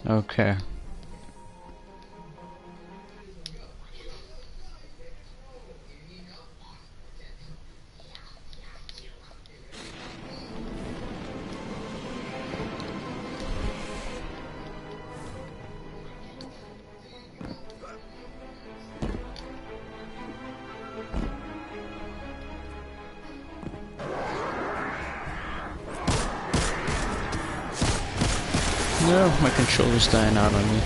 Okay. No, my controller's dying out on me.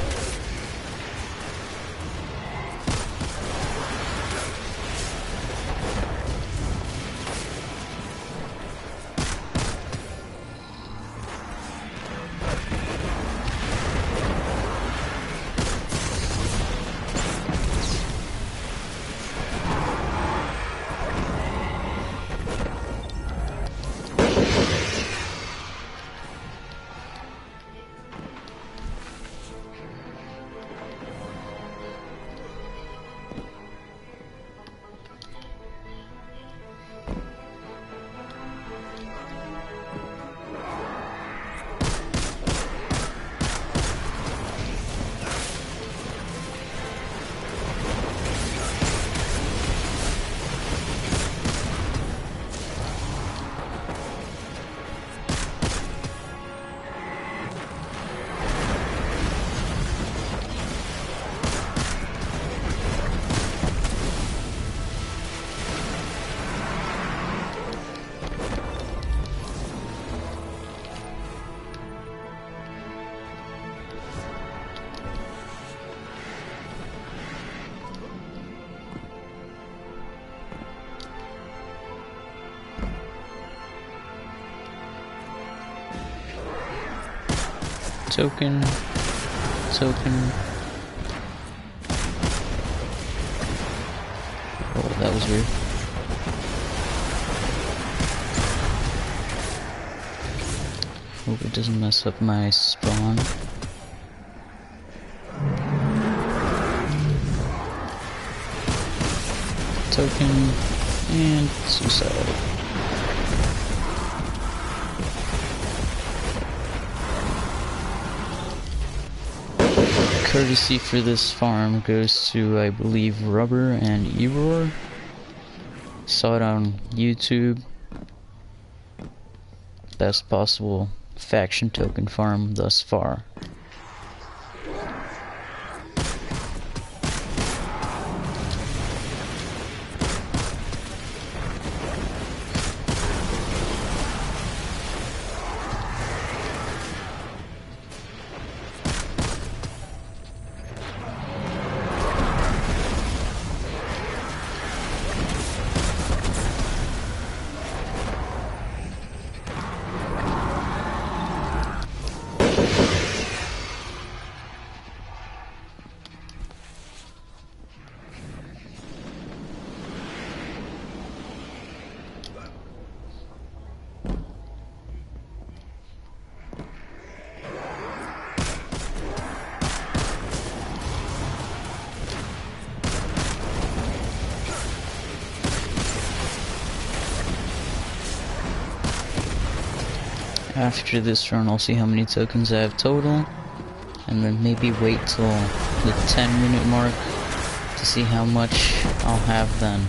Token. Oh, that was weird. Hope it doesn't mess up my spawn. Token and suicide. Courtesy for this farm goes to, I believe, Rubber and Error. Saw it on YouTube. Best possible faction token farm thus far. After this run, I'll see how many tokens I have total, and then maybe wait till the 10-minute mark to see how much I'll have then.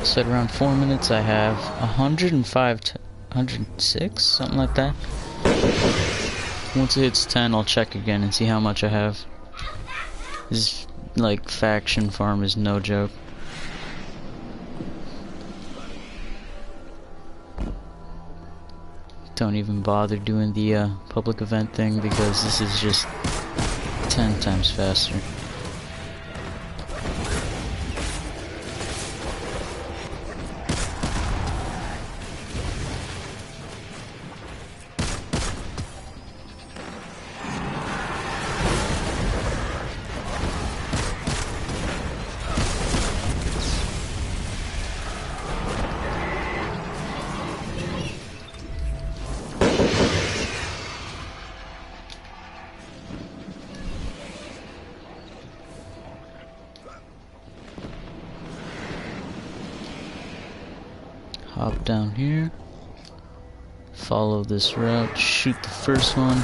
So at around 4 minutes I have 105 to 106, something like that. Once it hits 10, I'll check again and see how much I have. This, like, faction farm is no joke. Don't even bother doing the public event thing because this is just 10 times faster. Hop down here, follow this route, shoot the first one,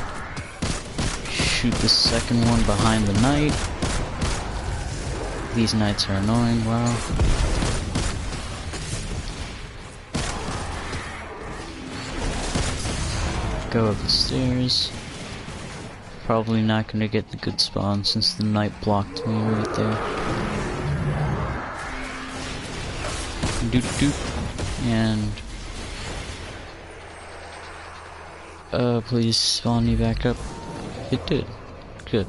shoot the second one behind the knight. These knights are annoying, wow. Go up the stairs. Probably not gonna get the good spawn since the knight blocked me right there. Doot doot. And please spawn me back up. It did. Good.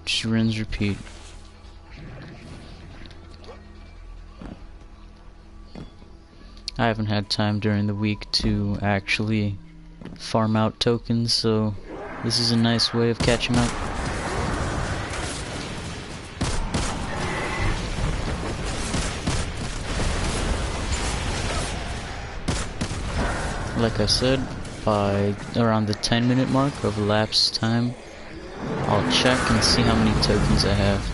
Just rinse, repeat. I haven't had time during the week to actually farm out tokens, so this is a nice way of catching up. Like I said, by around the 10-minute mark of elapsed time, I'll check and see how many tokens I have.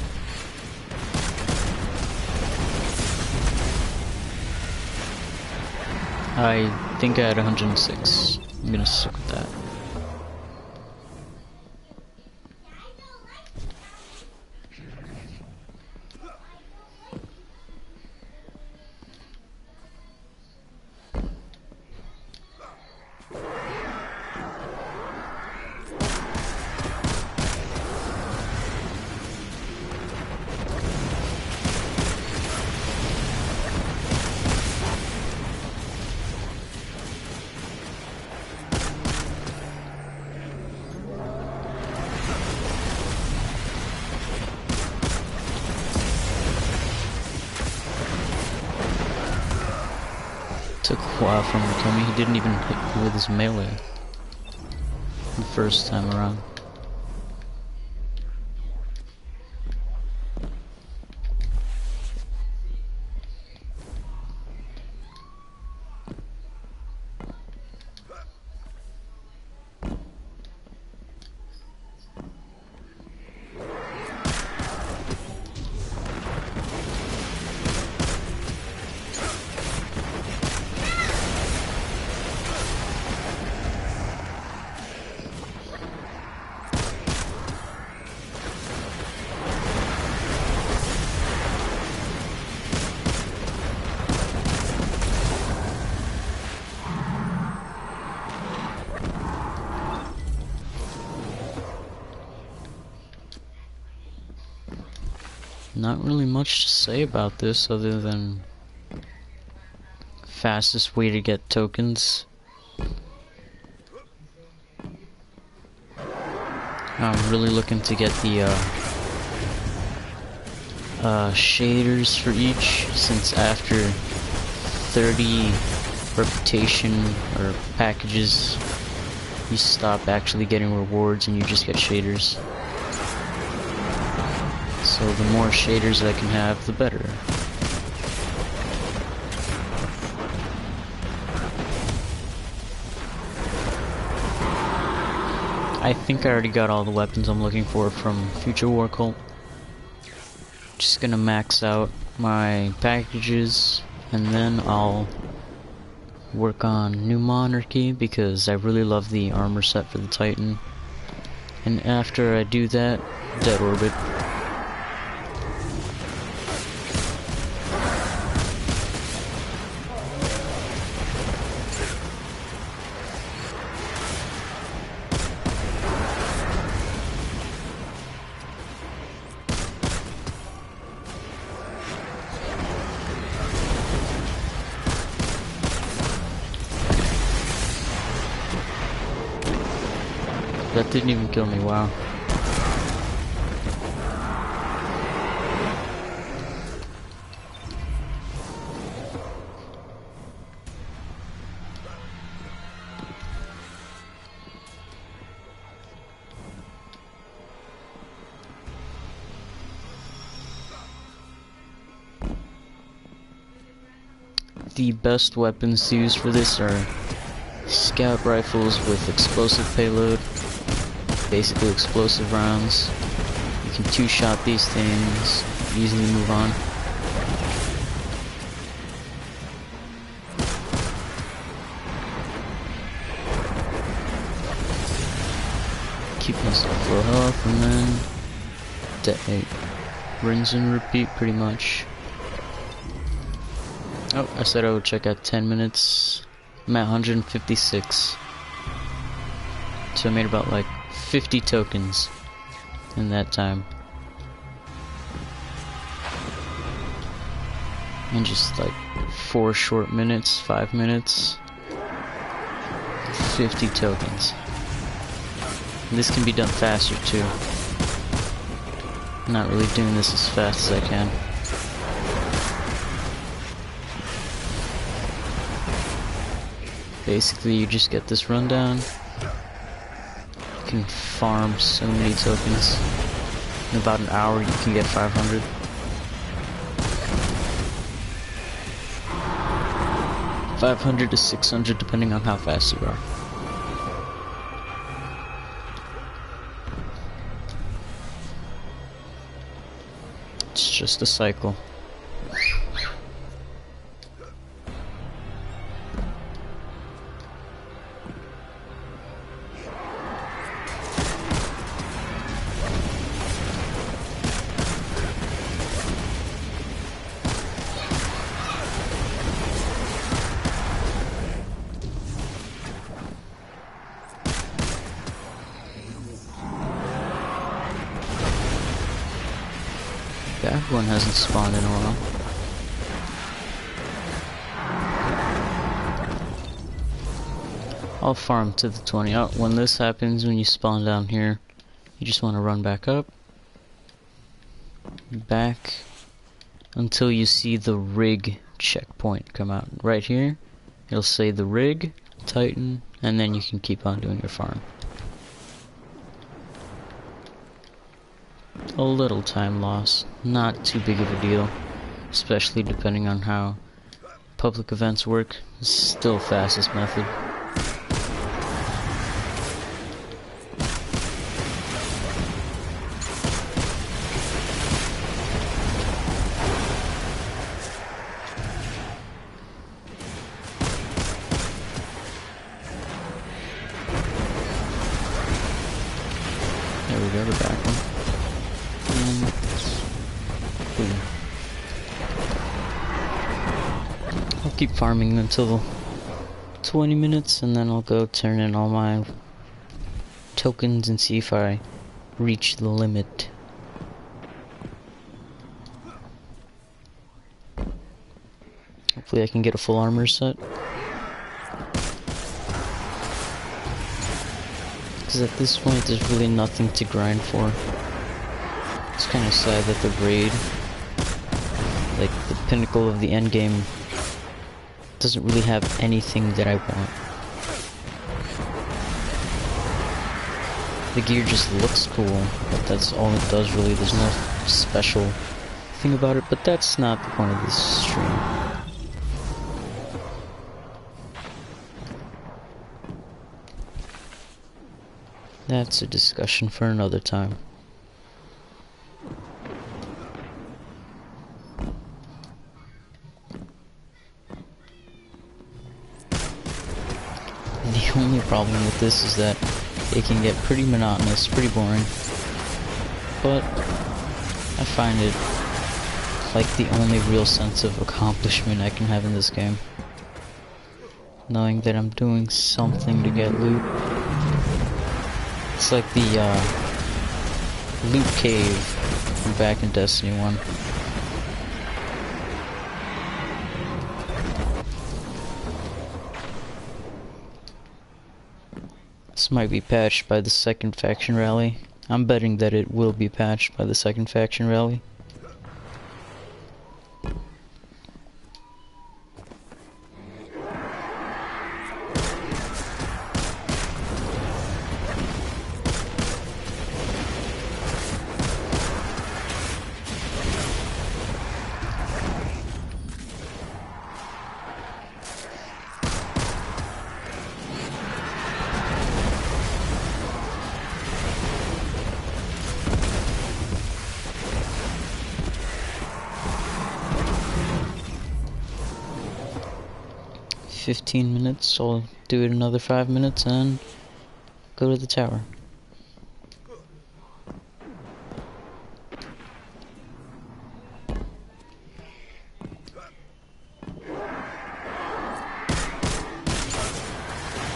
I think I had 106. I'm gonna stick with that. Took a while for him to kill me. He didn't even hit me with his melee the first time around. Not really much to say about this other than fastest way to get tokens. I'm really looking to get the shaders for each, since after 30 reputation or packages you stop actually getting rewards and you just get shaders. So the more shaders I can have, the better. I think I already got all the weapons I'm looking for from Future War Cult. Just gonna max out my packages and then I'll work on New Monarchy because I really love the armor set for the Titan. And after I do that, Dead Orbit. That didn't even kill me, wow. The best weapons to use for this are scout rifles with explosive payload, basically explosive rounds. You can two-shot these things, easily move on. Keep full health, and then detonate. Rinse and repeat pretty much. Oh, I said I would check out 10 minutes. I'm at 156. So I made about like 50 tokens in that time. In just like 4 short minutes, 5 minutes. 50 tokens. And this can be done faster too. I'm not really doing this as fast as I can. Basically, you just get this rundown. You can farm so many tokens. In about an hour, you can get 500. $500 to $600, depending on how fast you are. It's just a cycle. That one hasn't spawned in a while. I'll farm to the 20. Oh, when this happens, when you spawn down here, you just want to run back up. Back until you see the rig checkpoint come out. Right here, it'll say the rig, Titan, and then you can keep on doing your farm. A little time loss, not too big of a deal, especially depending on how public events work. It's still fastest method. There we go, the back one. I'll keep farming until 20 minutes, and then I'll go turn in all my tokens and see if I reach the limit. Hopefully I can get a full armor set. Because at this point there's really nothing to grind for. It's kind of sad that the raid, like the pinnacle of the end game, doesn't really have anything that I want. The gear just looks cool, but that's all it does really. There's no special thing about it, but that's not the point of this stream. That's a discussion for another time. The only problem with this is that it can get pretty monotonous, pretty boring. But I find it like the only real sense of accomplishment I can have in this game. Knowing that I'm doing something to get loot. It's like the loot cave from back in Destiny 1. This might be patched by the second faction rally. I'm betting that it will be patched by the second faction rally. "15 minutes, so I'll do it another 5 minutes and go to the tower."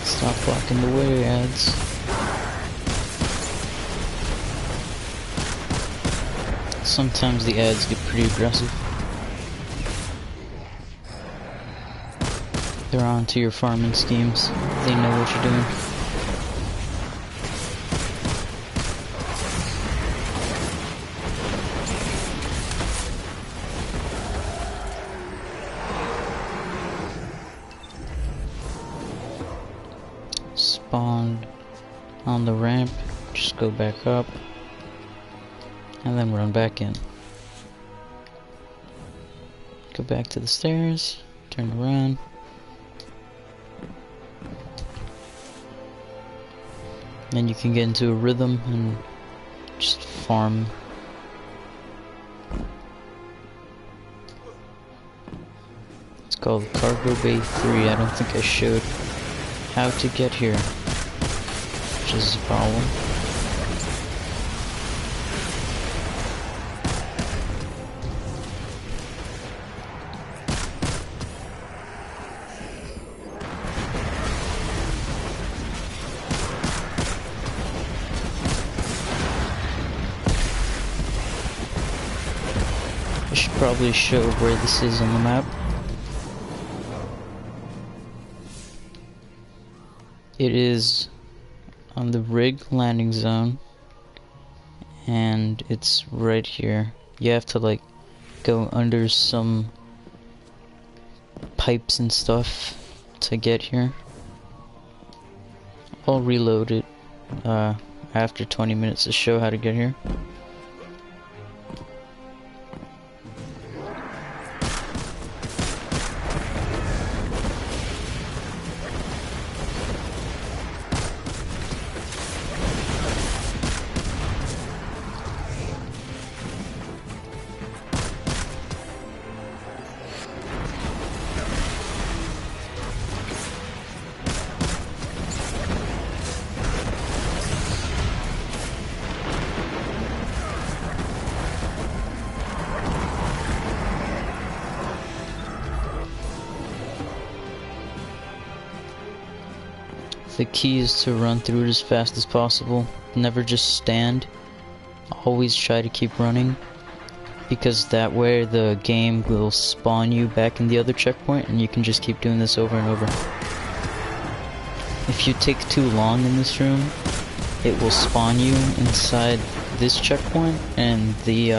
Stop blocking the way, ads. Sometimes the ads get pretty aggressive. They're on to your farming schemes. They know what you're doing. Spawn on the ramp, just go back up, and then run back in. Go back to the stairs, turn around. Then you can get into a rhythm and just farm. It's called Cargo Bay 3. I don't think I showed how to get here, which is a problem. I should probably show where this is on the map. It is on the rig landing zone, and it's right here. You have to like go under some pipes and stuff to get here. I'll reload it after 20 minutes to show how to get here. The key is to run through it as fast as possible. Never just stand. Always try to keep running, because that way the game will spawn you back in the other checkpoint and you can just keep doing this over and over. If you take too long in this room, it will spawn you inside this checkpoint and the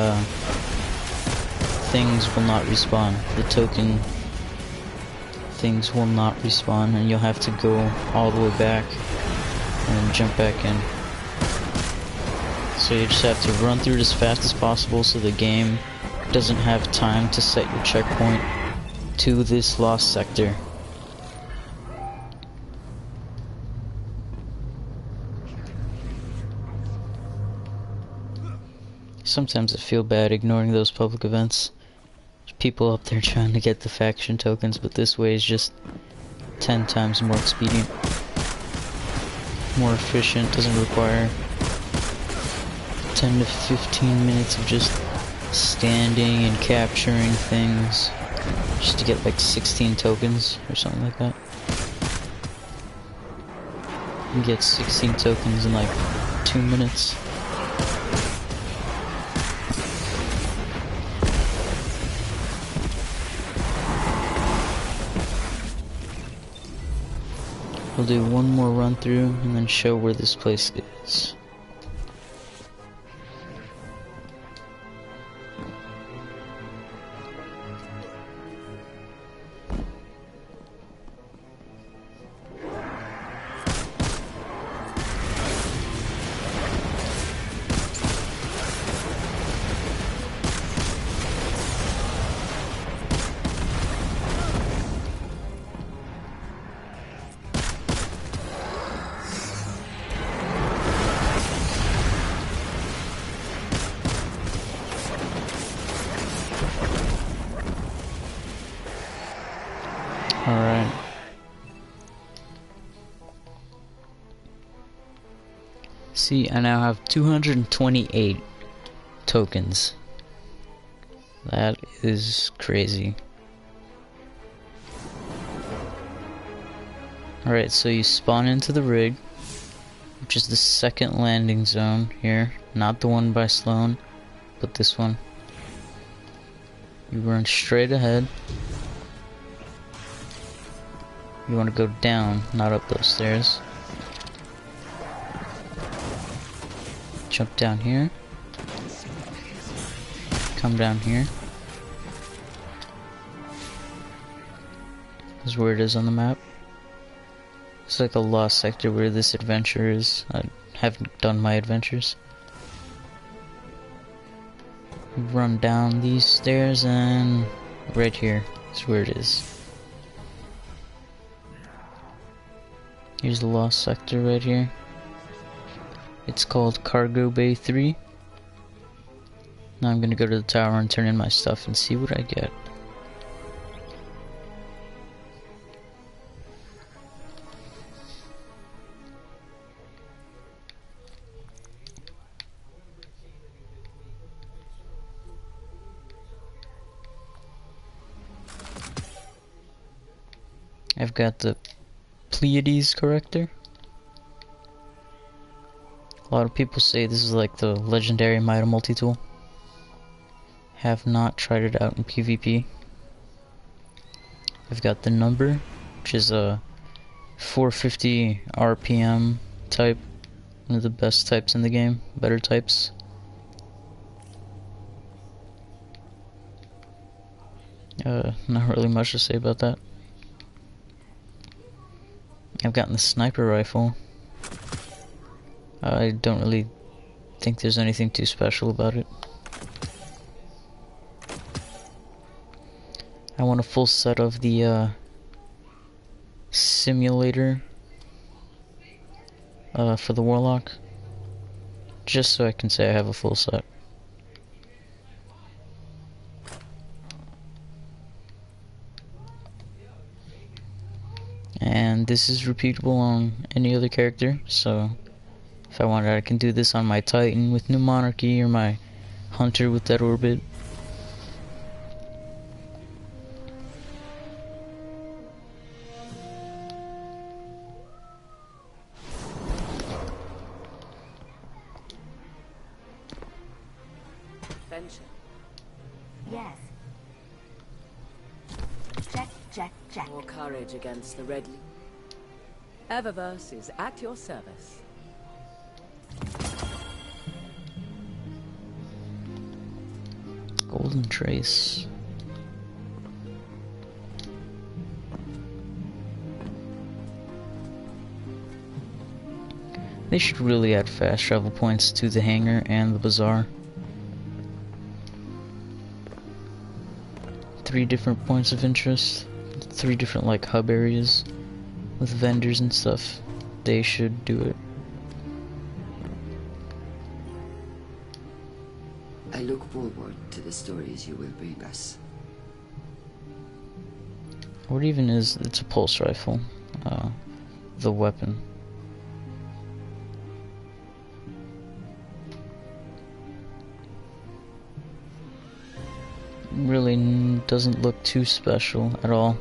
things will not respawn. The token things will not respawn, and you'll have to go all the way back and jump back in. So you just have to run through it as fast as possible so the game doesn't have time to set your checkpoint to this lost sector. Sometimes I feel bad ignoring those public events. People up there trying to get the faction tokens, but this way is just 10 times more expedient, more efficient, doesn't require 10 to 15 minutes of just standing and capturing things just to get like 16 tokens or something like that. You get 16 tokens in like 2 minutes. We'll do one more run through and then show where this place is. Alright. See, I now have 228 tokens. That is crazy. Alright, so you spawn into the rig, which is the second landing zone here. Not the one by Sloan, but this one. You run straight ahead. You want to go down, not up those stairs. Jump down here. Come down here. This is where it is on the map. It's like a lost sector where this adventure is. I haven't done my adventures. Run down these stairs and right here is where it is. Here's the lost sector right here. It's called Cargo Bay 3. Now I'm gonna go to the tower and turn in my stuff and see what I get. I've got the Pleiades corrector. A lot of people say this is like the legendary Mida multi-tool. Have not tried it out in PvP. I've got the number, which is a 450 RPM type. One of the best types in the game. Better types. Not really much to say about that. I've gotten the sniper rifle. I don't really think there's anything too special about it. I want a full set of the simulator for the Warlock, just so I can say I have a full set. And this is repeatable on any other character, so if I wanted, I can do this on my Titan with New Monarchy or my Hunter with Dead Orbit. Venture. Yes. Check, check, check. More courage against the Red League. Eververse is at your service. Golden Trace. They should really add fast travel points to the hangar and the bazaar. 3 different points of interest, 3 different like hub areas with vendors and stuff. They should do it. I look forward to the stories you will bring us. What even is, it's a pulse rifle, the weapon. Really doesn't look too special at all.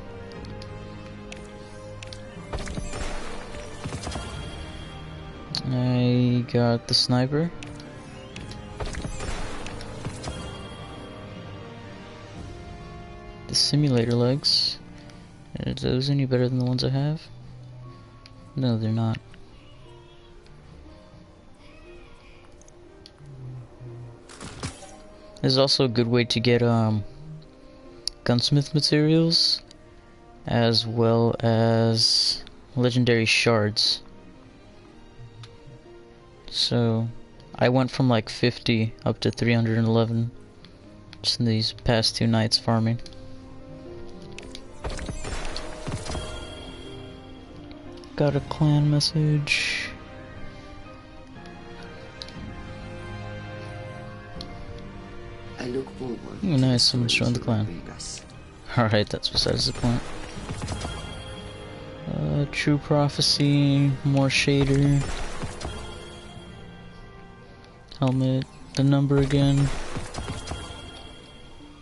I got the sniper. The simulator legs. Are those any better than the ones I have? No, they're not. This is also a good way to get gunsmith materials, as well as legendary shards. So I went from like 50 up to 311 just in these past 2 nights farming. Got a clan message. I look forward. Ooh, nice, someone's joined the clan. Alright, that's besides the point. True Prophecy, more shader. Helmet, the number again.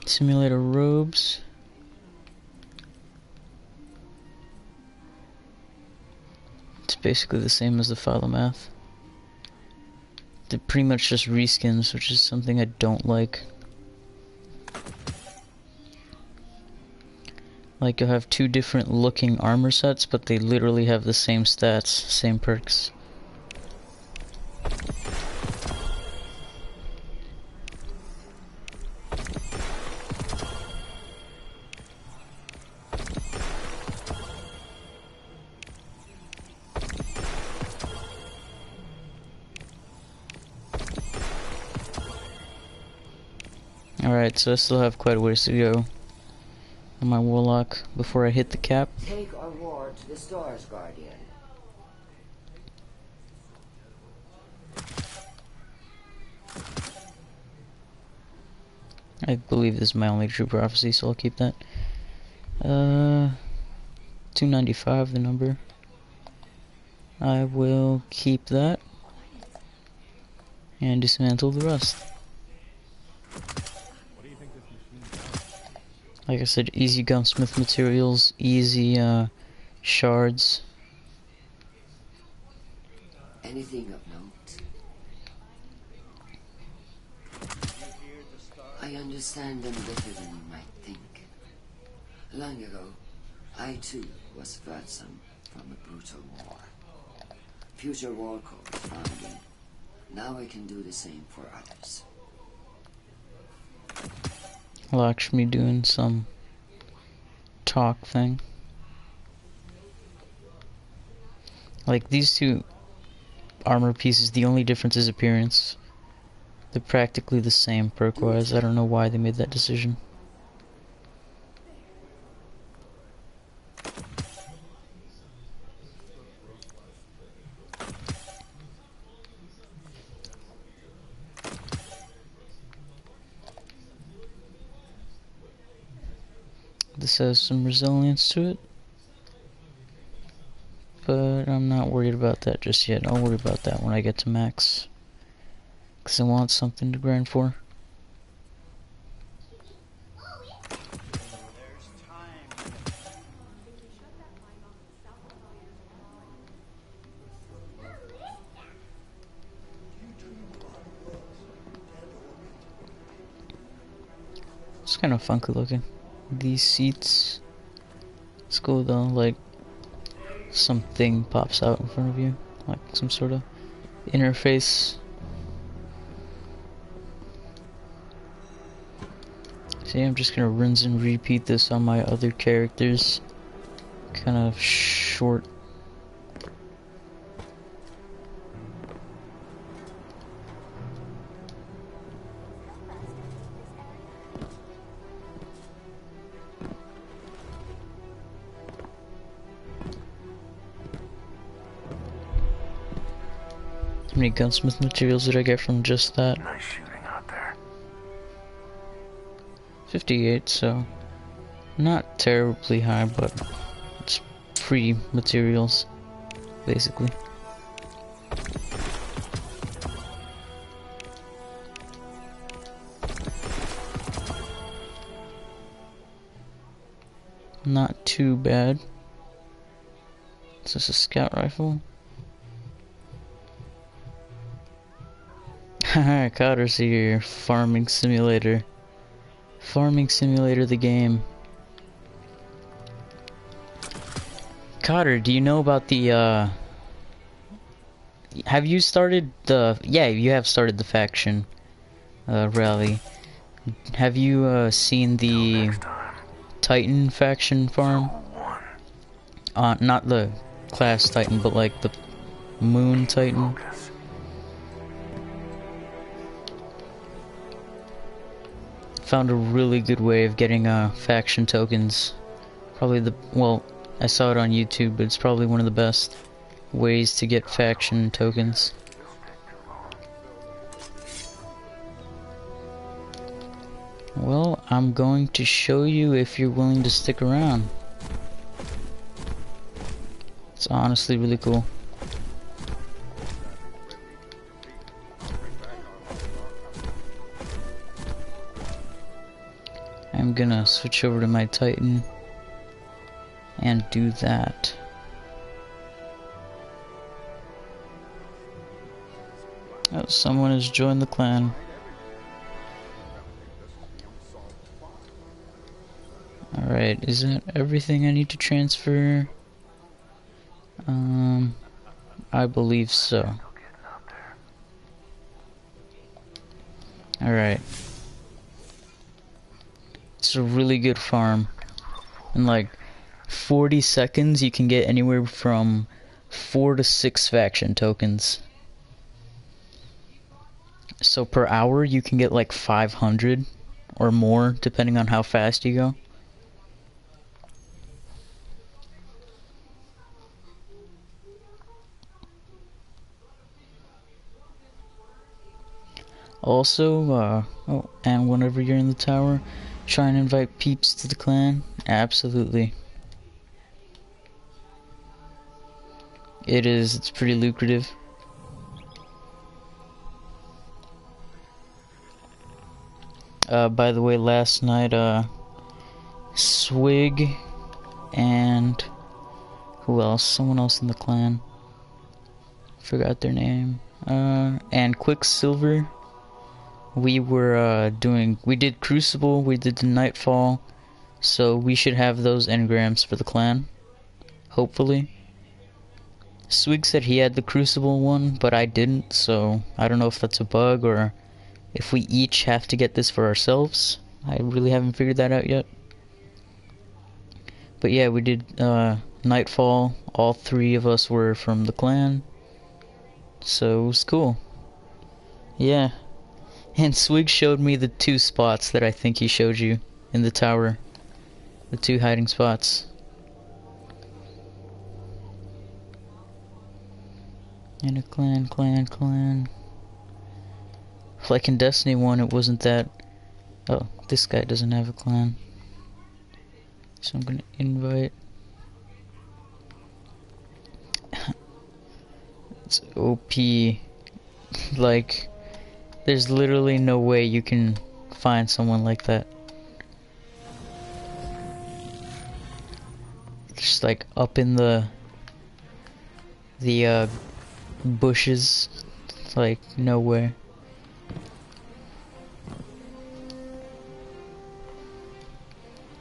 Simulator robes. It's basically the same as the Philomath. They're pretty much just reskins, which is something I don't like. Like, you'll have two different looking armor sets, but they literally have the same stats, same perks. Alright, so I still have quite a ways to go on my Warlock before I hit the cap. Take our war to the stars, Guardian. I believe this is my only true prophecy, so I'll keep that. 295, the number. I will keep that. And dismantle the rest. Like I said, easy gunsmith materials, easy shards. Anything of note? I understand them better than you might think. Long ago, I too was ransomed from a brutal war. Future war codes found me. Now I can do the same for others. Lakshmi doing some talk thing. Like, these two armor pieces, the only difference is appearance. They're practically the same perk-wise. I don't know why they made that decision. This has some resilience to it, but I'm not worried about that just yet. I'll worry about that when I get to max, because I want something to grind for. It's kind of funky looking. These seats. It's cool though, like something pops out in front of you, like some sort of interface. See, I'm just gonna rinse and repeat this on my other characters. Kind of short. How many gunsmith materials did I get from just that? Nice shooting out there. 58, so not terribly high, but it's free materials, basically. Not too bad. Is this a scout rifle? Haha, Cotter's here. Farming Simulator. Farming Simulator the game. Cotter, do you know about the, have you started the... Yeah, you have started the faction, rally. Have you, seen the Titan faction farm? Not the class Titan, but like the Moon Titan. Found a really good way of getting faction tokens. Probably the, well, I saw it on YouTube, but it's probably one of the best ways to get faction tokens. Well, I'm going to show you if you're willing to stick around. It's honestly really cool. I'm gonna switch over to my Titan and do that. Oh, someone has joined the clan. Alright, is that everything I need to transfer? I believe so. Alright. It's a really good farm. In like 40 seconds you can get anywhere from 4 to 6 faction tokens. So per hour you can get like 500 or more depending on how fast you go. Also, oh, and whenever you're in the tower, try and invite peeps to the clan. Absolutely. It's pretty lucrative. By the way, last night, Swig and who else? Someone else in the clan. Forgot their name. And Quicksilver. We did Crucible, we did the Nightfall, so we should have those engrams for the clan, hopefully. Swig said he had the Crucible one, but I didn't, so I don't know if that's a bug or if we each have to get this for ourselves. I really haven't figured that out yet. But yeah, we did Nightfall, all 3 of us were from the clan, so it was cool. Yeah. And Swig showed me the 2 spots that I think he showed you in the tower. The 2 hiding spots. In a clan. Like in Destiny 1, it wasn't that... Oh, this guy doesn't have a clan. So I'm gonna invite... It's OP. Like... There's literally no way you can find someone like that. Just like up in the bushes, like nowhere.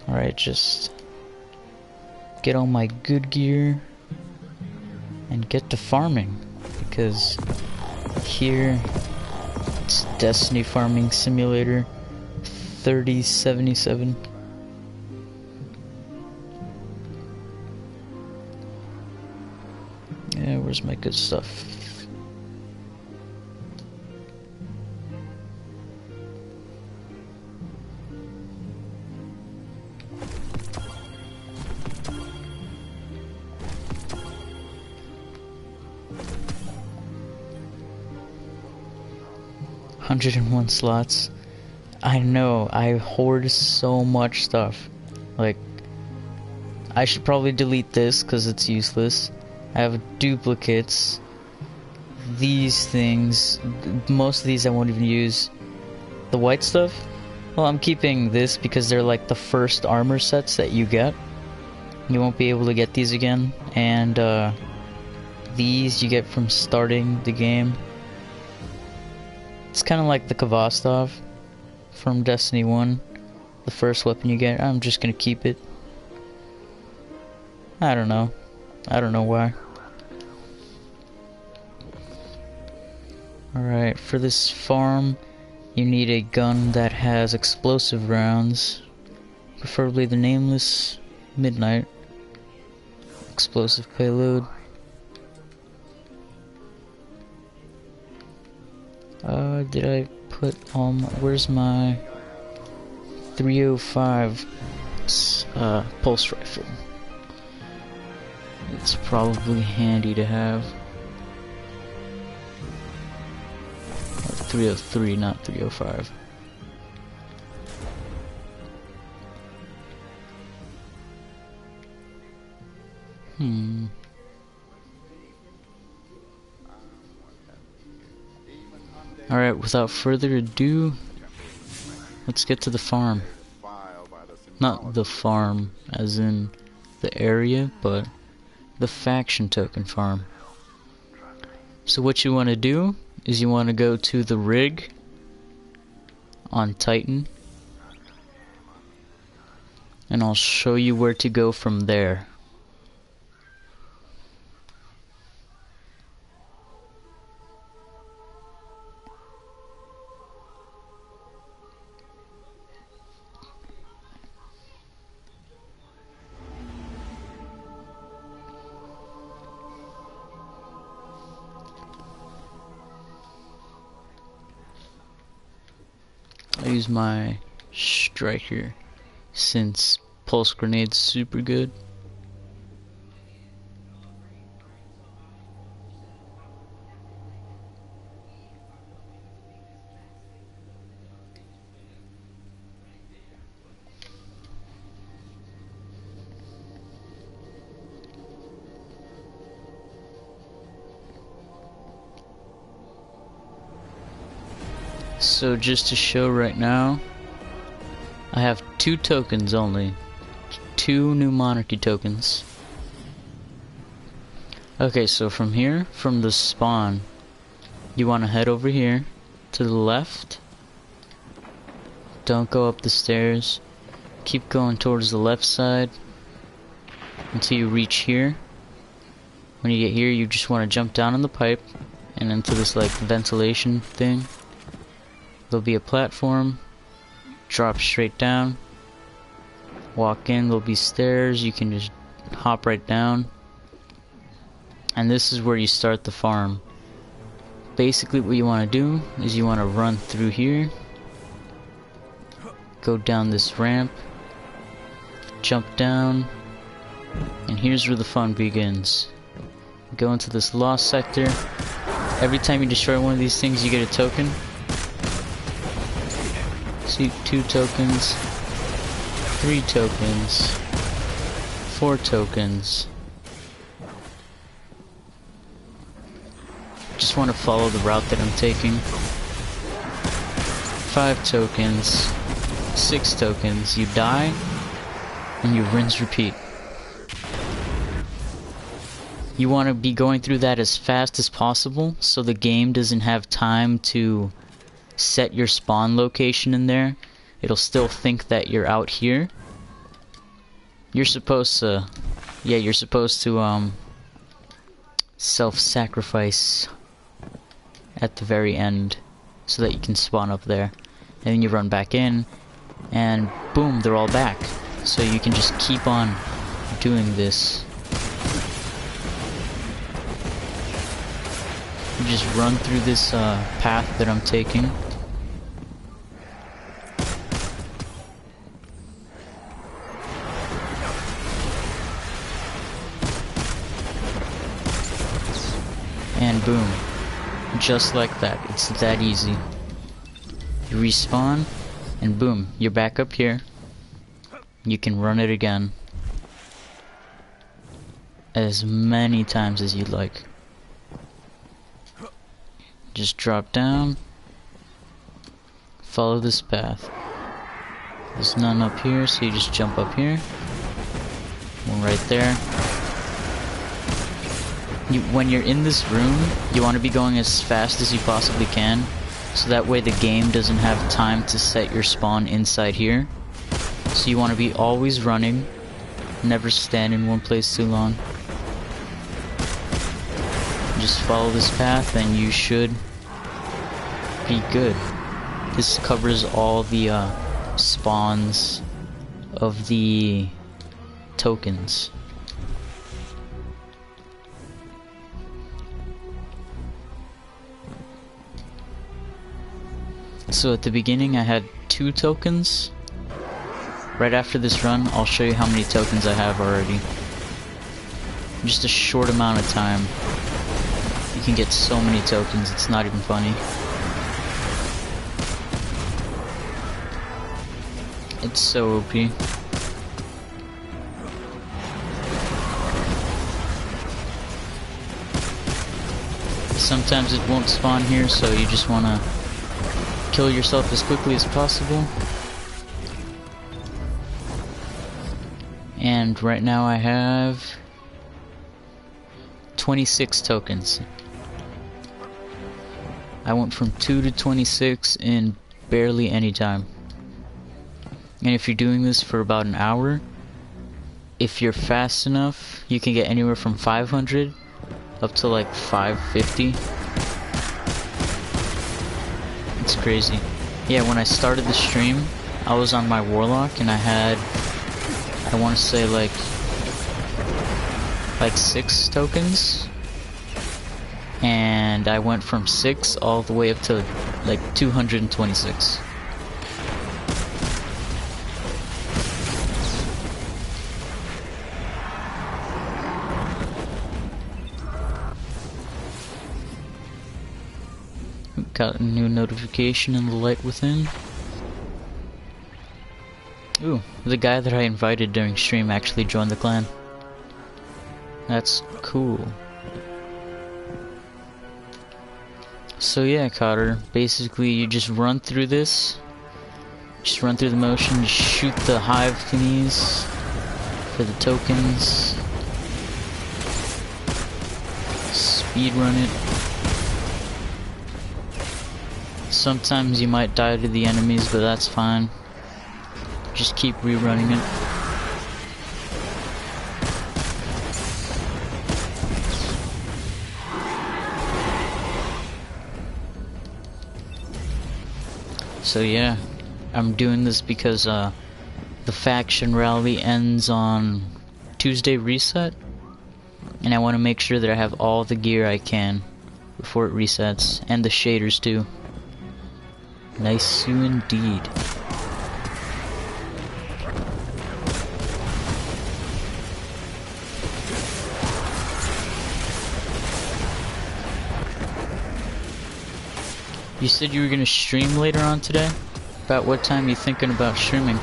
Alright, just get all my good gear and get to farming, because here it's Destiny Farming Simulator 3077. Yeah, where's my good stuff? $101 slots. I know, I hoard so much stuff. Like, I should probably delete this because it's useless. I have duplicates. These things, most of these I won't even use. The white stuff? Well, I'm keeping this because they're like the first armor sets that you get. You won't be able to get these again. And these you get from starting the game. It's kind of like the Kvastov from Destiny 1. The first weapon you get. I'm just gonna keep it. I don't know. I don't know why. Alright, for this farm, you need a gun that has explosive rounds. Preferably the Nameless Midnight. Explosive payload. Did I put where's my 305 pulse rifle? It's probably handy to have. 303, not 305. Alright, without further ado, let's get to the farm. Not the farm as in the area, but the faction token farm. So what you want to do is you want to go to the rig on Titan, and I'll show you where to go from there. I use my striker since pulse grenade's super good. So just to show right now, I have 2 tokens only. 2 new monarchy tokens. Okay, so from here, from the spawn, you want to head over here to the left. Don't go up the stairs. Keep going towards the left side until you reach here. When you get here, you just want to jump down in the pipe and into this like ventilation thing. There'll be a platform. Drop straight down. Walk in, there'll be stairs. You can just hop right down. And this is where you start the farm. Basically what you want to do is you want to run through here. Go down this ramp. Jump down. And here's where the fun begins. Go into this lost sector. Every time you destroy one of these things, you get a token. See, 2 tokens, 3 tokens, 4 tokens. Just want to follow the route that I'm taking. 5 tokens, 6 tokens. You die, and you rinse repeat. You want to be going through that as fast as possible, so the game doesn't have time to set your spawn location in there. It'll still think that you're out here. You're supposed to, yeah, you're supposed to self-sacrifice at the very end so that you can spawn up there. And then you run back in and boom, they're all back. So you can just keep on doing this. You just run through this path that I'm taking. And boom. Just like that. It's that easy. You respawn, and boom, you're back up here. You can run it again. As many times as you'd like. Just drop down. Follow this path. There's none up here, so you just jump up here. One right there. When you're in this room, you want to be going as fast as you possibly can, so that way the game doesn't have time to set your spawn inside here. So you want to be always running, never stand in one place too long. Just follow this path and you should be good. This covers all the spawns of the tokens. So at the beginning I had 2 tokens. Right after this run, I'll show you how many tokens I have already. In just a short amount of time, you can get so many tokens, it's not even funny. It's so OP. Sometimes it won't spawn here, so you just want to kill yourself as quickly as possible. And right now I have 26 tokens. I went from 2 to 26 in barely any time. And if you're doing this for about an hour, if you're fast enough, you can get anywhere from 500 up to like 550. It's crazy. Yeah, when I started the stream, I was on my Warlock and I had, I want to say like 6 tokens. And I went from 6 all the way up to like 226. Got a new notification in the light within. Ooh, the guy that I invited during stream actually joined the clan. That's cool. So yeah, Cotter, basically you just run through this. Just run through the motion, just shoot the hive thingies for the tokens. Speed run it. Sometimes you might die to the enemies, but that's fine. Just keep rerunning it. So yeah, I'm doing this because the faction rally ends on Tuesday reset, and I want to make sure that I have all the gear I can before it resets, and the shaders too. Nice indeed. You said you were gonna stream later on today? About what time are you thinking about streaming?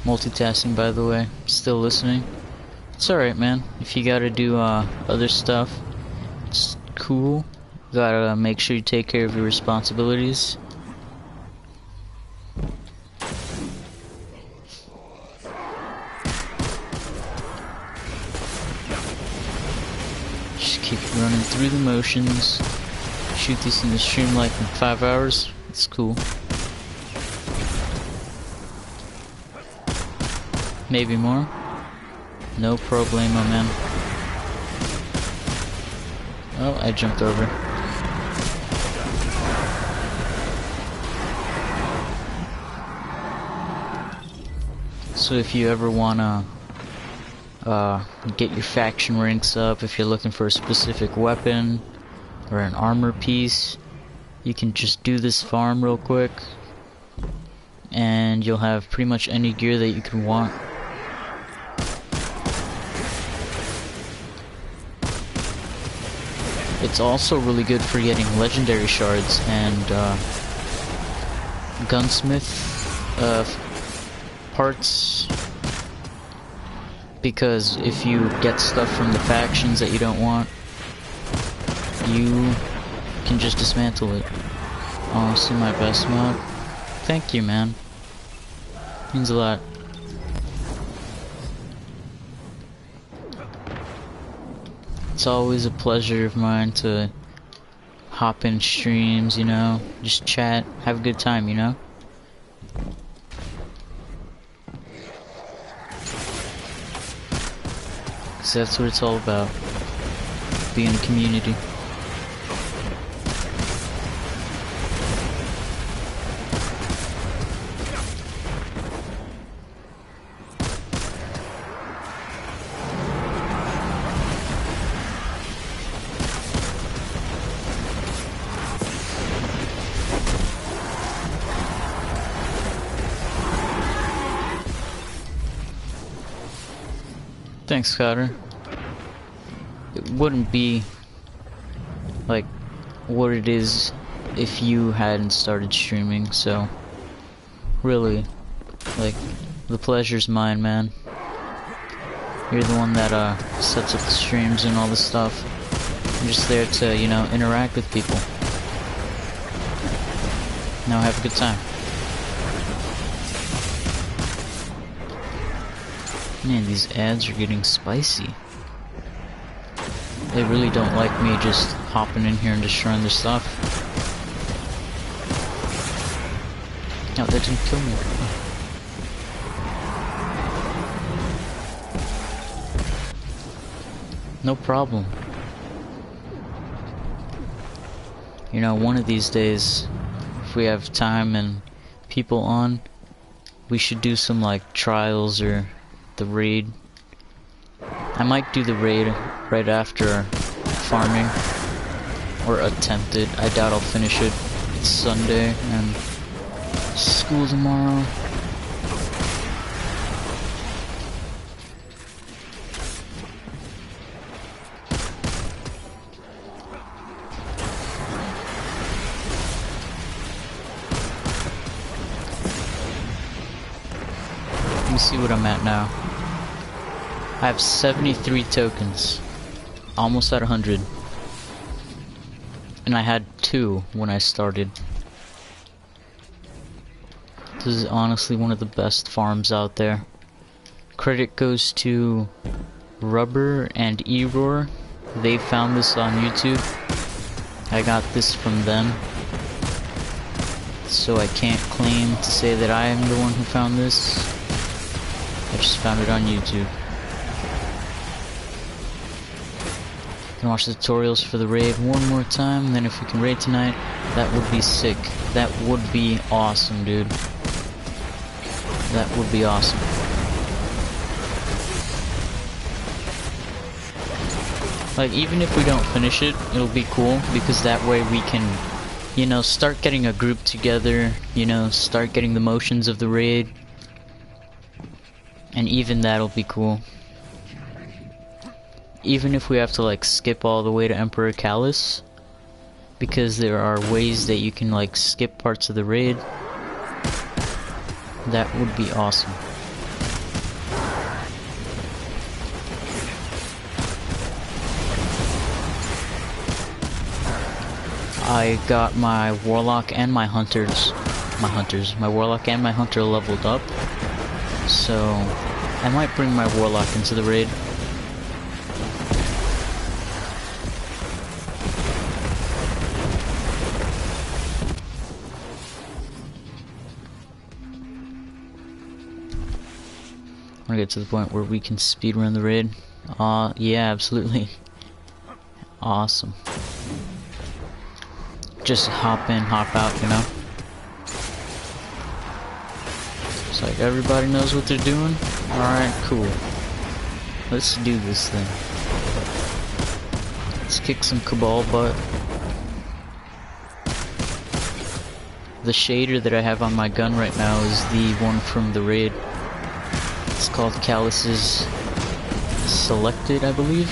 Multitasking, by the way. Still listening. It's alright, man. If you gotta do other stuff, it's cool. Gotta make sure you take care of your responsibilities. Just keep running through the motions. Shoot this in the stream like in 5 hours. It's cool. Maybe more. No problemo, man. Oh, I jumped over. So if you ever wanna get your faction ranks up, if you're looking for a specific weapon or an armor piece, you can just do this farm real quick and you'll have pretty much any gear that you can want. It's also really good for getting legendary shards and gunsmith parts, because if you get stuff from the factions that you don't want, you can just dismantle it. Honestly, my best mod. Thank you, man. Means a lot. It's always a pleasure of mine to hop in streams, you know, just chat, have a good time, you know? So that's what it's all about, being a community. Thanks, Cotter. It wouldn't be like what it is if you hadn't started streaming, so really, like, the pleasure's mine, man. You're the one that sets up the streams and all this stuff. I'm just there to, you know, interact with people. Now have a good time. Man, these ads are getting spicy. They really don't like me just hopping in here and destroying their stuff. No, that didn't kill me. No problem. You know, one of these days, if we have time and people on, we should do some like trials or the raid. I might do the raid right after farming, or attempt it. I doubt I'll finish it. It's Sunday and school tomorrow. Let me see what I'm at now. I have 73 tokens. Almost at 100. And I had 2 when I started. This is honestly one of the best farms out there. Credit goes to Rubber and Error. They found this on YouTube. I got this from them. So I can't claim to say that I am the one who found this. I just found it on YouTube. Can watch the tutorials for the raid one more time, and then if we can raid tonight, that would be sick. That would be awesome, dude. That would be awesome. Like, even if we don't finish it, it'll be cool, because that way we can, you know, start getting a group together, you know, start getting the motions of the raid. And even that'll be cool. Even if we have to like skip all the way to Emperor Callus, because there are ways that you can like skip parts of the raid, that would be awesome. I got my Warlock and my Hunters, my Warlock and my Hunter leveled up, so I might bring my Warlock into the raid. I want to get to the point where we can speedrun the raid. Yeah, absolutely. Awesome. Just hop in, hop out, you know? It's like everybody knows what they're doing. Alright, cool. Let's do this thing. Let's kick some Cabal butt. The shader that I have on my gun right now is the one from the raid. It's called Callus's Selected, I believe.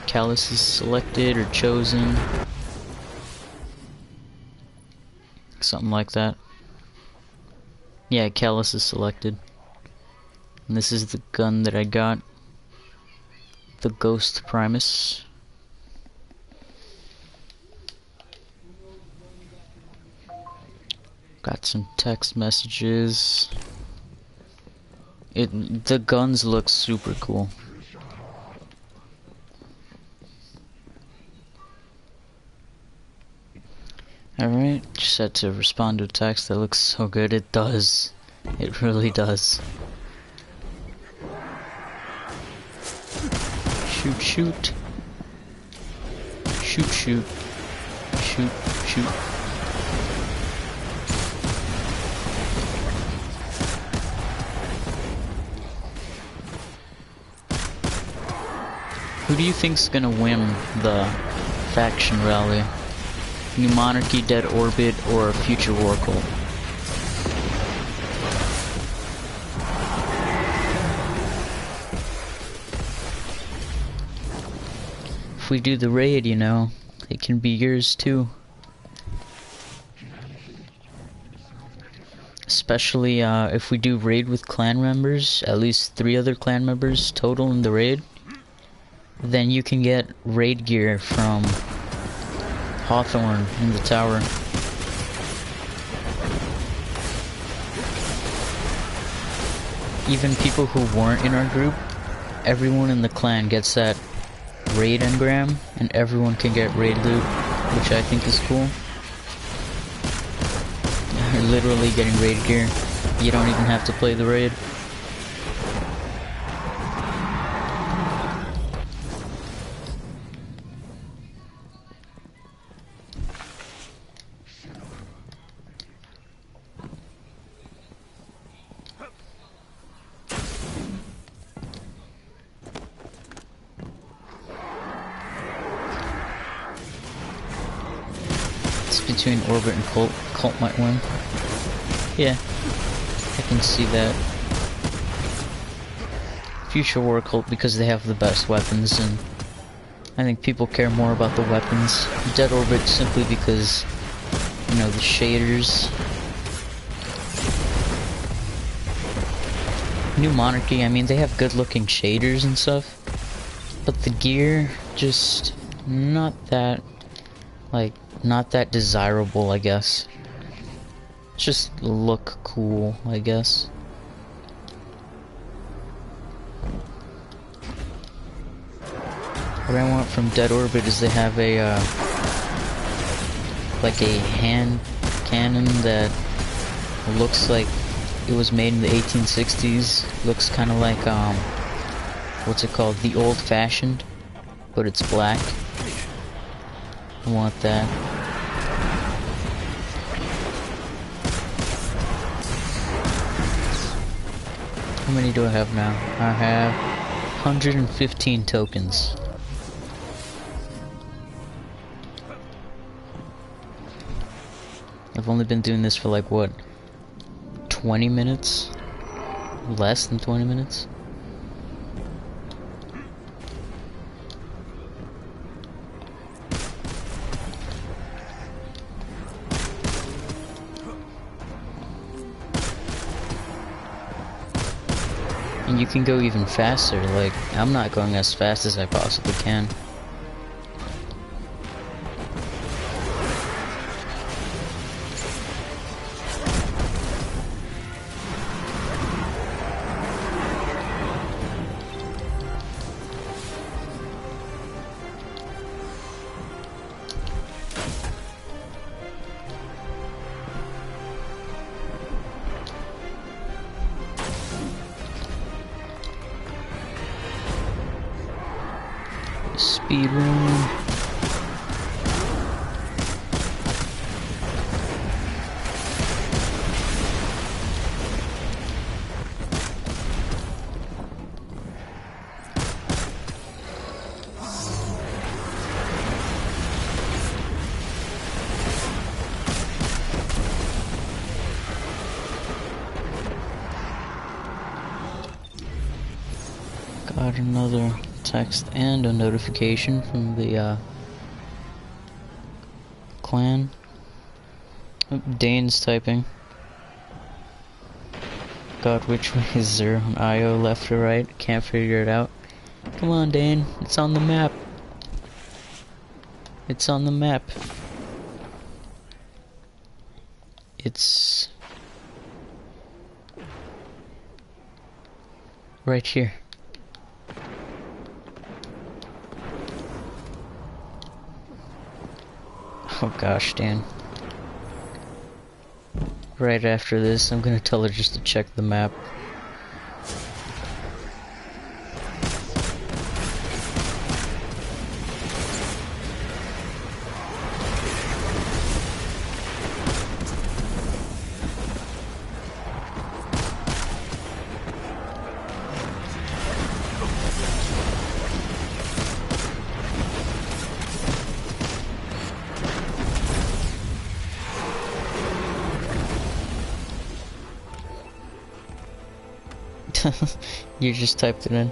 Callus's Selected or Chosen. Something like that. Yeah, Callus's Selected. And this is the gun that I got. The Ghost Primus. Got some text messages. The guns look super cool. Alright, just had to respond to a text that looks so good. It does. It really does. Shoot, shoot. Shoot, shoot. Shoot, shoot. Who do you think's gonna win the faction rally? New Monarchy, Dead Orbit, or Future War Cult? If we do the raid, you know, it can be yours too. Especially if we do raid with clan members, at least 3 other clan members total in the raid. Then you can get raid gear from Hawthorne in the tower. even people who weren't in our group, everyone in the clan gets that raid engram, and everyone can get raid loot, which I think is cool. You're literally getting raid gear. You don't even have to play the raid. Between Orbit and Cult. Cult might win. Yeah, I can see that. Future War Cult because they have the best weapons, and I think people care more about the weapons. Dead Orbit simply because, you know, the shaders. New Monarchy, I mean, they have good looking shaders and stuff, but the gear, just not that, like, not that desirable, I guess. Just look cool, I guess. What I want from Dead Orbit is they have a, like a hand cannon that looks like it was made in the 1860s. Looks kind of like, what's it called? The Old Fashioned, but it's black. I want that. How many do I have now? I have 115 tokens. I've only been doing this for like, what, 20 minutes? Less than 20 minutes? And you can go even faster, like, I'm not going as fast as I possibly can. Speedrun. Got another text and a notification from the clan. Oh, Dane's typing. God, which way is there on IO, left or right? Can't figure it out. Come on, Dane, it's on the map. It's on the map. It's right here. Oh gosh, Dan. Right after this, I'm gonna tell her just to check the map. You just typed it in.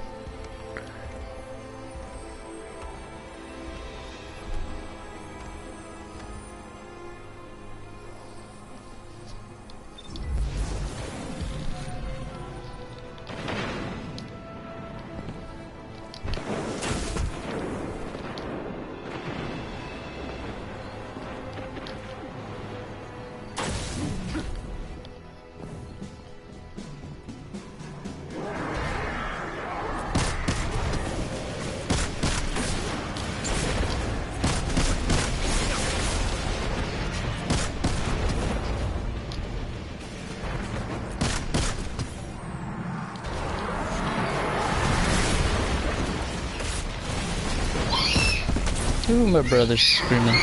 Ooh, my brother's screaming.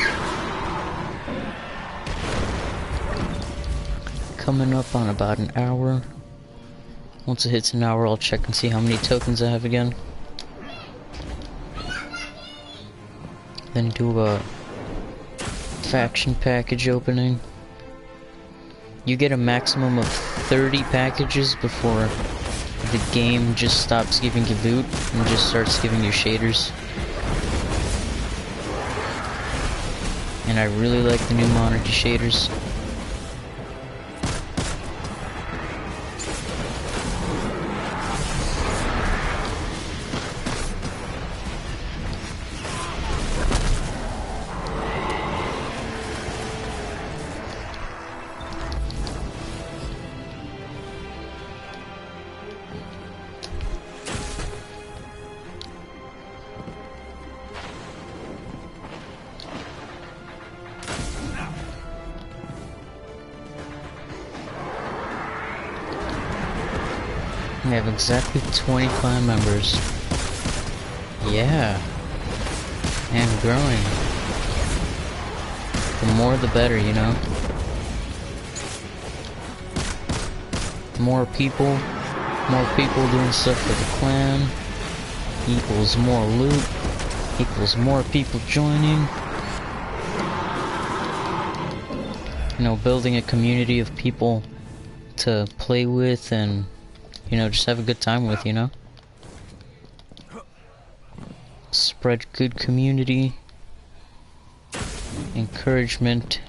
Coming up on about an hour. Once it hits an hour, I'll check and see how many tokens I have again. Then do a faction package opening. You get a maximum of 30 packages before the game just stops giving you loot and just starts giving you shaders. And I really like the new Monarchy shaders. We have exactly 20 clan members. Yeah. And growing. The more the better, you know? More people doing stuff for the clan equals more loot, equals more people joining. You know, building a community of people to play with and, you know, just have a good time with, you know? Spread good community, encouragement,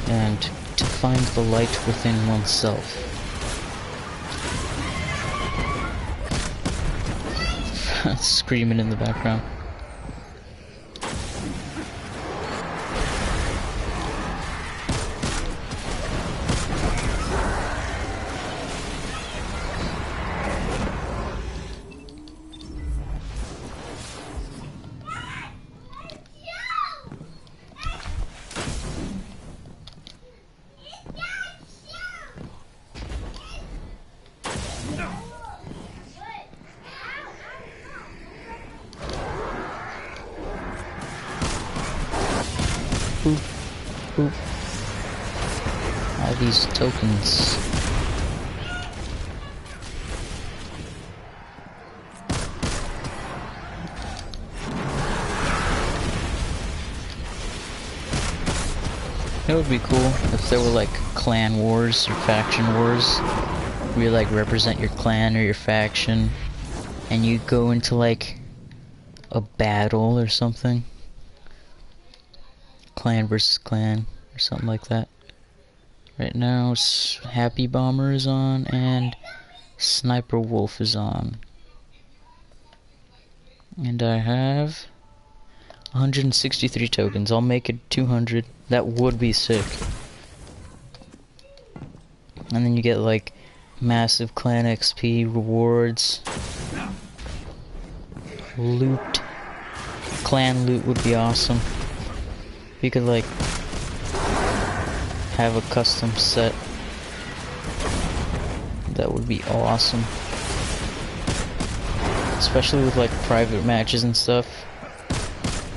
and to find the light within oneself. Screaming in the background. Boop. All these tokens. It would be cool if there were like clan wars or faction wars, where you like represent your clan or your faction, and you go into like a battle or something. Clan versus clan or something like that. Right now, Happy Bomber is on and Sniper Wolf is on. And I have 163 tokens. I'll make it 200. That would be sick. And then you get like massive clan XP rewards. Loot. Clan loot would be awesome. You could like have a custom set. That would be awesome. Especially with like private matches and stuff.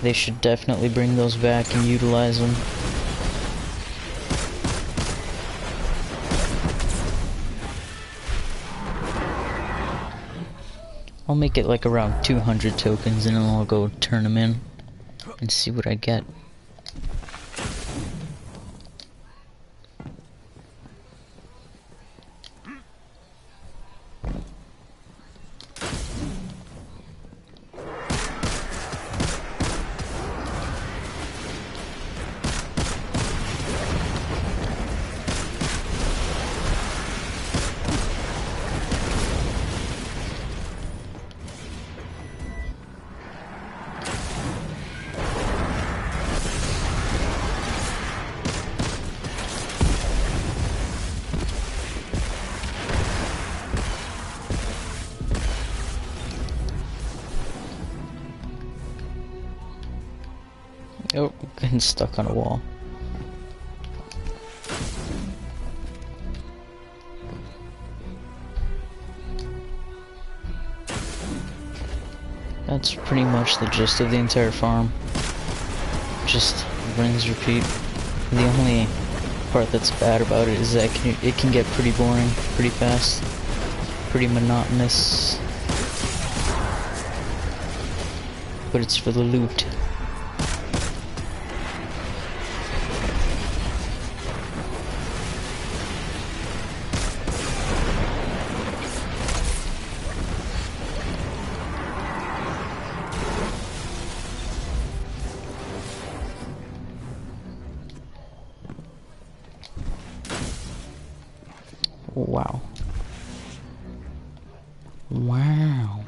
They should definitely bring those back and utilize them. I'll make it like around 200 tokens and then I'll go turn them in and see what I get. Oh, getting stuck on a wall. that's pretty much the gist of the entire farm. Just rinse, repeat. The only part that's bad about it is that it can get pretty boring pretty fast. Pretty monotonous. But it's for the loot. Wow. Wow.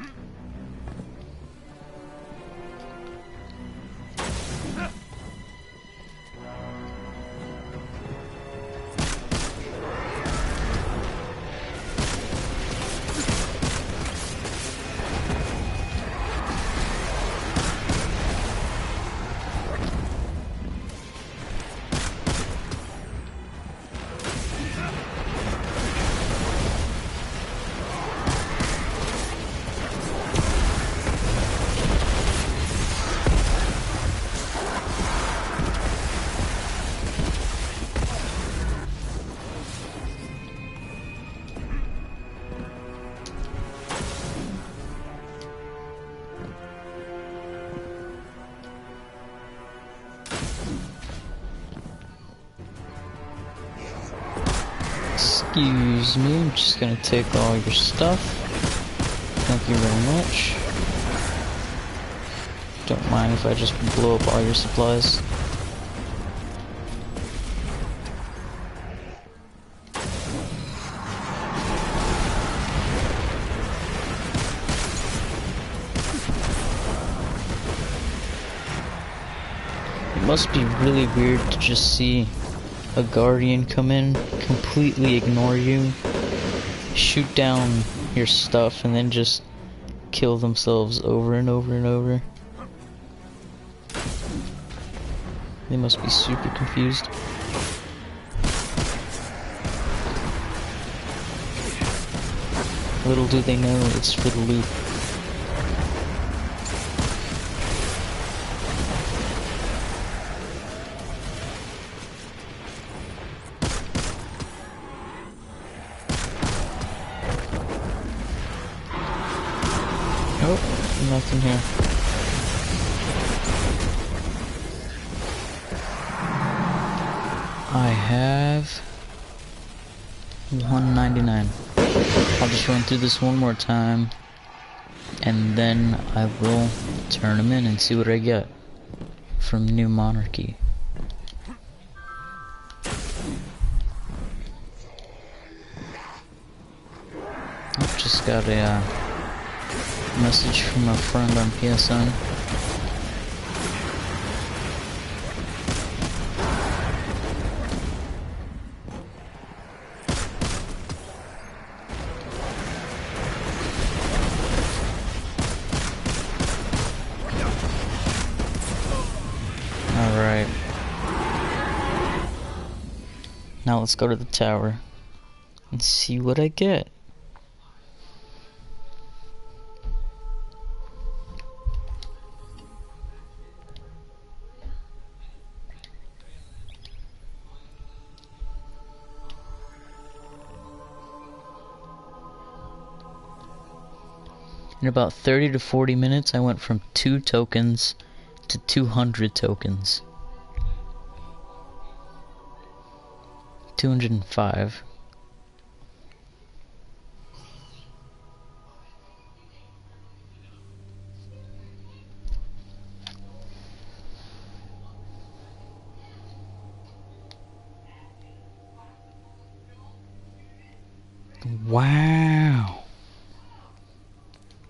Excuse me, I'm just gonna take all your stuff. Thank you very much. Don't mind if I just blow up all your supplies. It must be really weird to just see a guardian come in, completely ignore you, shoot down your stuff, and then just kill themselves over and over and over. They must be super confused. Little do they know it's for the loot. Nope, nothing here. I have 199. I'll just run through this one more time, and then I will turn them in and see what I get from New Monarchy. I've just got a message from a friend on PSN. Alright. Now let's go to the tower and see what I get. In about 30 to 40 minutes, I went from 2 tokens to 200 tokens. 205. Wow.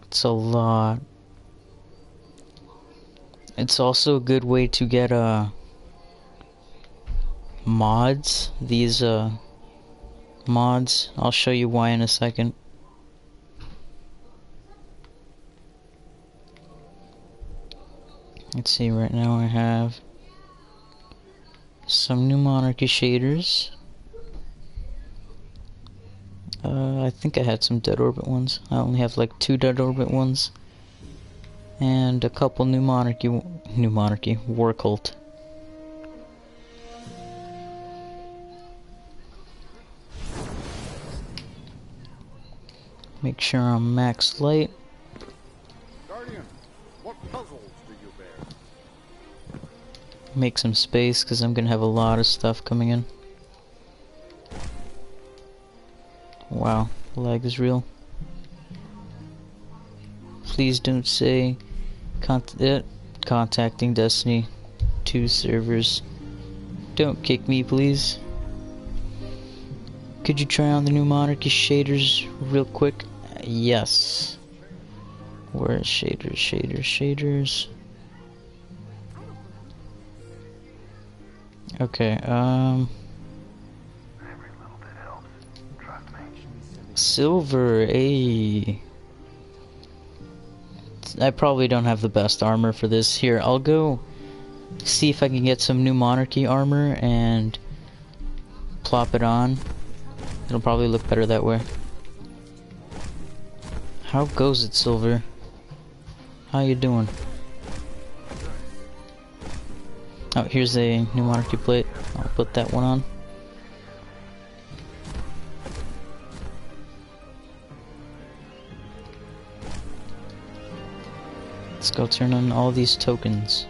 It's a lot. It's also a good way to get mods. These mods, I'll show you why in a second. Let's see, right now I have some New Monarchy shaders. I think I had some Dead Orbit ones. I only have like 2 Dead Orbit ones. And a couple new monarchy war cult. Make sure I'm max light. Guardian, what puzzles do you bear? Make some space because I'm gonna have a lot of stuff coming in. Wow, lag is real. Please don't say contacting Destiny 2 servers. Don't kick me, please. Could you try on the new Monarchy shaders real quick? Yes. Where is shaders? Okay, silver, I probably don't have the best armor for this. Here, I'll go see if I can get some new Monarchy armor and plop it on. It'll probably look better that way. How goes it, Silver? How you doing? Oh, here's a new Monarchy plate. I'll put that one on. Let's go turn on all these tokens.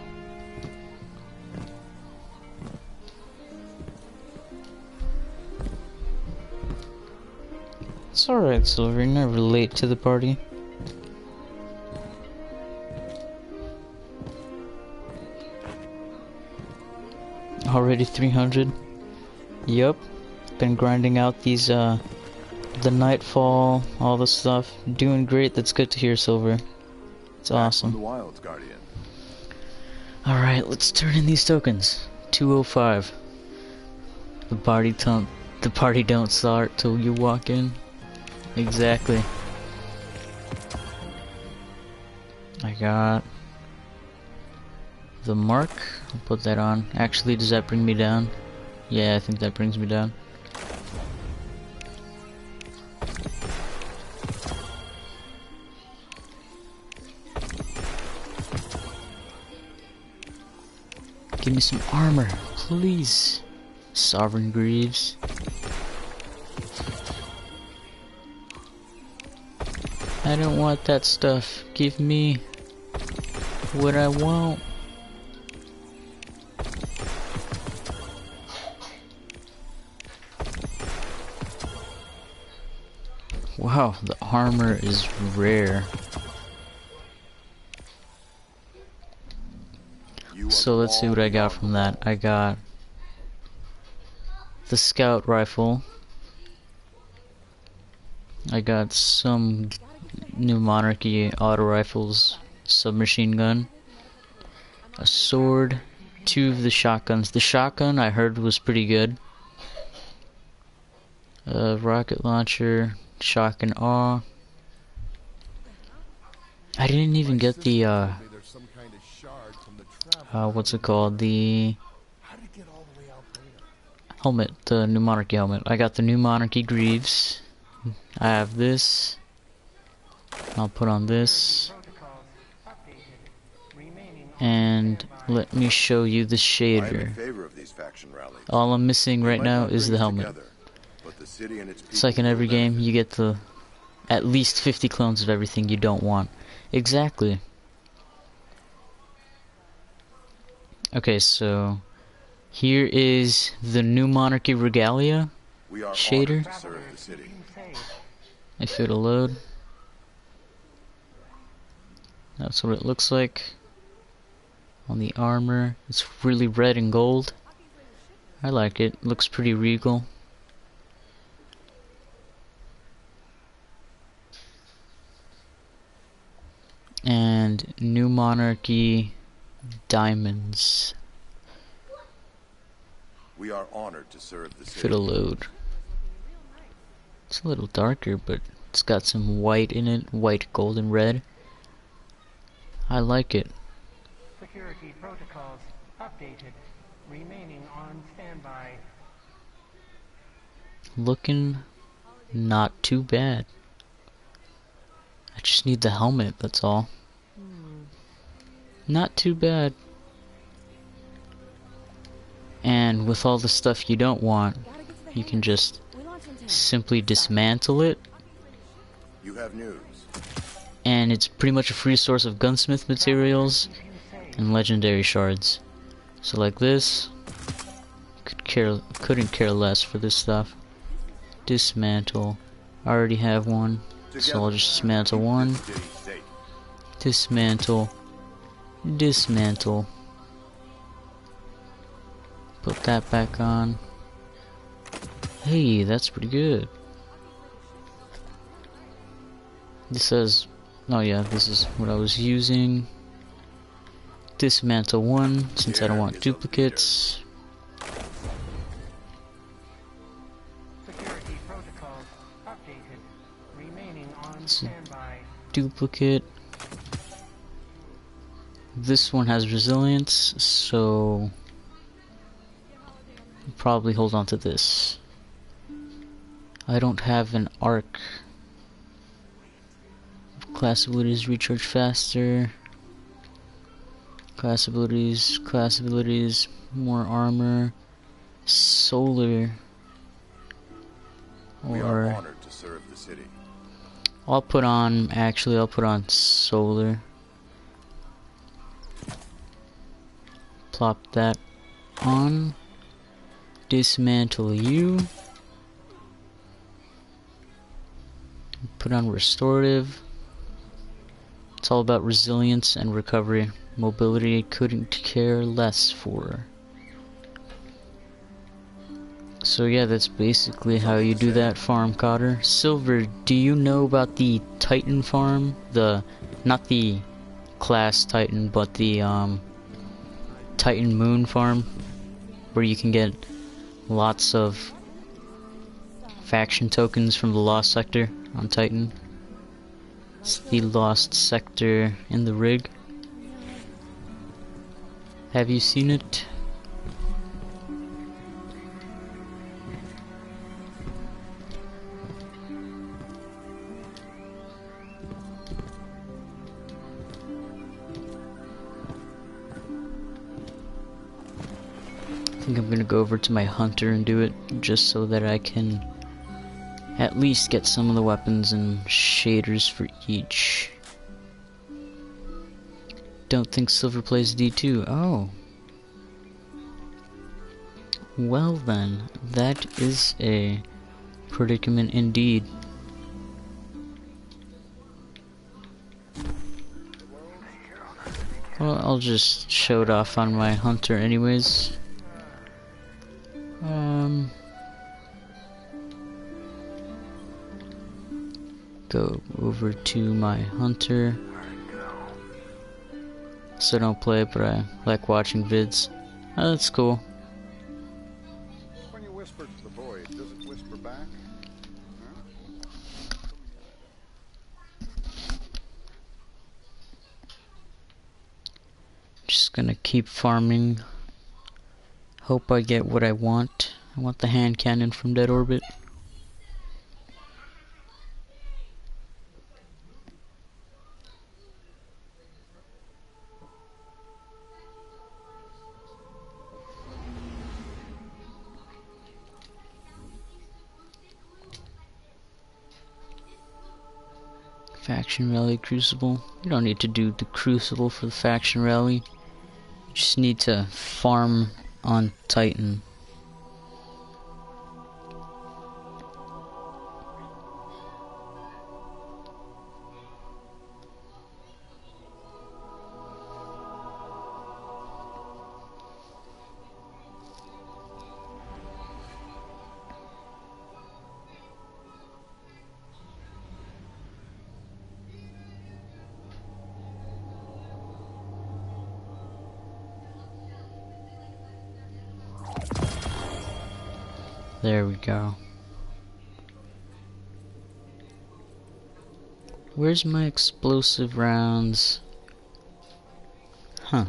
It's alright, Silver, you're never late to the party. Already 300. Yup. Been grinding out these, the Nightfall, all this stuff. Doing great, that's good to hear, Silver. It's awesome. The Wilds, Guardian. Alright, let's turn in these tokens. 205. The party don't start till you walk in. Exactly. I got the mark. I'll put that on. Actually, does that bring me down? Yeah, I think that brings me down. Give me some armor, please. Sovereign Greaves. I don't want that stuff. Give me what I want. Wow, the armor is rare. So let's see what I got from that. I got the scout rifle. I got some new Monarchy auto rifles, submachine gun, a sword, 2 of the shotguns. The shotgun I heard was pretty good. A rocket launcher, shotgun awe. I didn't even get the what's it called? The helmet, the new Monarchy helmet. I got the new Monarchy Greaves. I have this. I'll put on this. And let me show you the shader. All I'm missing right now is the helmet. It's like in every game, you get the at least 50 clones of everything you don't want. Exactly. Okay, so here is the new Monarchy Regalia shader. If it'll load. That's what it looks like. On the armor, it's really red and gold. I like it. Looks pretty regal. And new Monarchy diamonds. We are honored to serve the If it'll load. It's a little darker, but it's got some white in it. White, gold, and red. I like it. Security protocols updated. Remaining on standby. Looking not too bad. I just need the helmet, that's all. Not too bad. And with all the stuff you don't want, you can just simply dismantle it. You have news. And it's pretty much a free source of gunsmith materials and legendary shards. So like this, couldn't care less for this stuff. Dismantle. I already have one, so I'll just dismantle one. Dismantle. Dismantle. Put that back on. Hey, that's pretty good. This says, oh yeah, this is what I was using. Dismantle one, since I don't want duplicates. Security protocols updated. Remaining on It's a standby. duplicate. This one has resilience, so I'll probably hold on to this. I don't have an arc. Class abilities recharge faster. Class abilities, more armor. Solar. We are Or honored to serve the city. I'll put on solar. Plop that on. Dismantle you. Put on restorative. It's all about resilience and recovery. Mobility couldn't care less for. So yeah, that's basically how you do that farm, Cotter. Silver, do you know about the Titan farm? Not the class Titan, but the Titan Moon farm, where you can get lots of faction tokens from the Lost Sector on Titan. It's the Lost Sector in the rig. Have you seen it? I think I'm gonna go over to my hunter and do it, just so that I can at least get some of the weapons and shaders for each. Don't think Silver plays D2. Oh. Well then, that is a predicament indeed. Well, I'll just show it off on my hunter anyways. Go over to my hunter. So I don't play it, but I like watching vids. Oh, that's cool. When you whisper to the void, does it whisper back? Just gonna keep farming. Hope I get what I want. I want the hand cannon from Dead Orbit. Faction Rally Crucible. You don't need to do the Crucible for the Faction Rally. You just need to farm on Titan. There we go. Where's my explosive rounds? Huh.